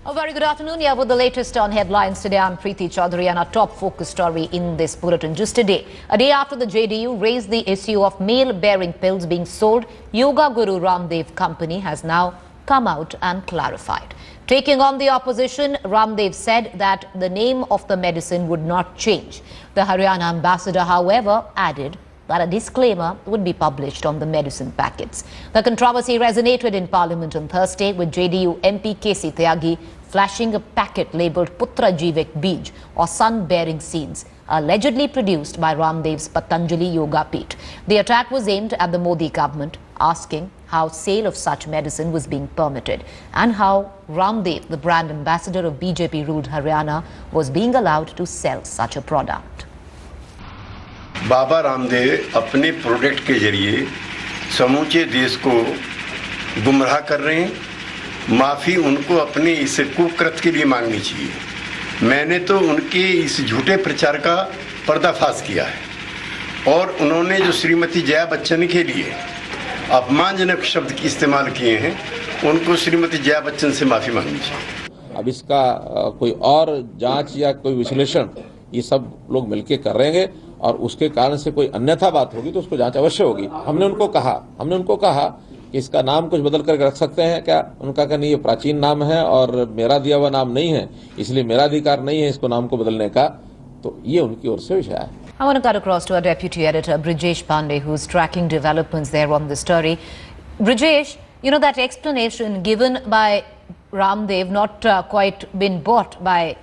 A very good afternoon. Yeah, with the latest on headlines today, I'm Preeti Chaudhary, and our top focus story in this bulletin. Just a day after the JDU raised the issue of male-bearing pills being sold, Yoga Guru Ramdev Company has now come out and clarified. Taking on the opposition, Ramdev said that the name of the medicine would not change. The Haryana ambassador, however, added that a disclaimer would be published on the medicine packets. The controversy resonated in Parliament on Thursday with JDU MP KC Tyagi flashing a packet labelled Putra Jivek Bij or sun-bearing seeds, allegedly produced by Ramdev's Patanjali Yoga Peeth. The attack was aimed at the Modi government, asking how sale of such medicine was being permitted and how Ramdev, the brand ambassador of BJP-ruled Haryana, was being allowed to sell such a product. Baba Ramdev अपने product के जरिए समूचे देश को गुमराह कर रहे हैं। माफ़ी उनको अपने इस कुकृत्य के लिए मांगनी चाहिए। मैंने तो उनके इस झूठे प्रचार का पर्दाफाश किया है और उन्होंने जो श्रीमती जया बच्चन के लिए अपमानजनक शब्द की इस्तेमाल किए हैं, उनको श्रीमती जया बच्चन से माफ़ी मांगनी चाहिए। अब इसका कोई और जांच या कोई विश्लेषण ये सब लोग मिलकर कर रहेंगे और उसके कारण से कोई अन्यथा बात होगी तो उसको जांच अवश्य होगी। हमने उनको कहा कि इसका नाम कुछ बदल कर रख सकते हैं क्या? उनका कहना ये प्राचीन नाम है और मेरा दिया हुआ नाम नहीं है, इसलिए मेरा अधिकार नहीं है इसको नाम को बदलने का। तो ये उनकी ओर से विषय है। I want to cut across to our deputy editor Brijesh Pandey, who's tracking developments there on the story. Brijesh, you know that explanation given by Ramdev not quite been bought by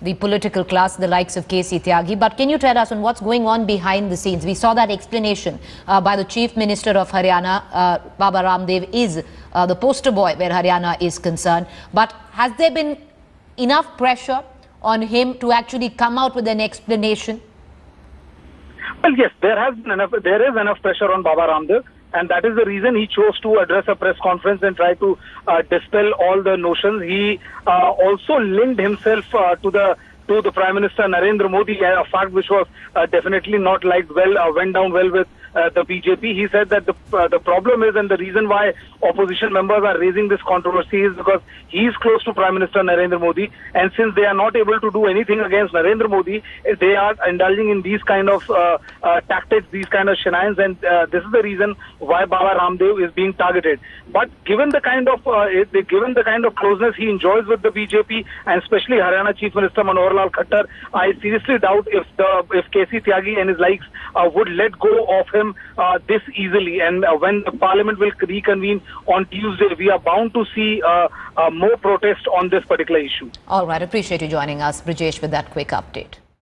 the political class, the likes of KC Tyagi. But can you tell us on what's going on behind the scenes? We saw that explanation by the Chief Minister of Haryana. Baba Ramdev is the poster boy where Haryana is concerned. But has there been enough pressure on him to actually come out with an explanation? Well, yes, there is enough pressure on Baba Ramdev. And that is the reason he chose to address a press conference and try to dispel all the notions. He also linked himself to the Prime Minister Narendra Modi, a fact which was definitely not liked well, went down well with the BJP. He said that the problem is, and the reason why opposition members are raising this controversy is because he is close to Prime Minister Narendra Modi, and since they are not able to do anything against Narendra Modi, they are indulging in these kind of tactics, these kind of shenanigans, and this is the reason why Baba Ramdev is being targeted. But given the kind of closeness he enjoys with the BJP, and especially Haryana Chief Minister Manohar Lal Khattar, I seriously doubt if KC Tyagi and his likes would let go of him this easily. And when the Parliament will reconvene on Tuesday, we are bound to see more protest on this particular issue. All right, appreciate you joining us, Brijesh, with that quick update.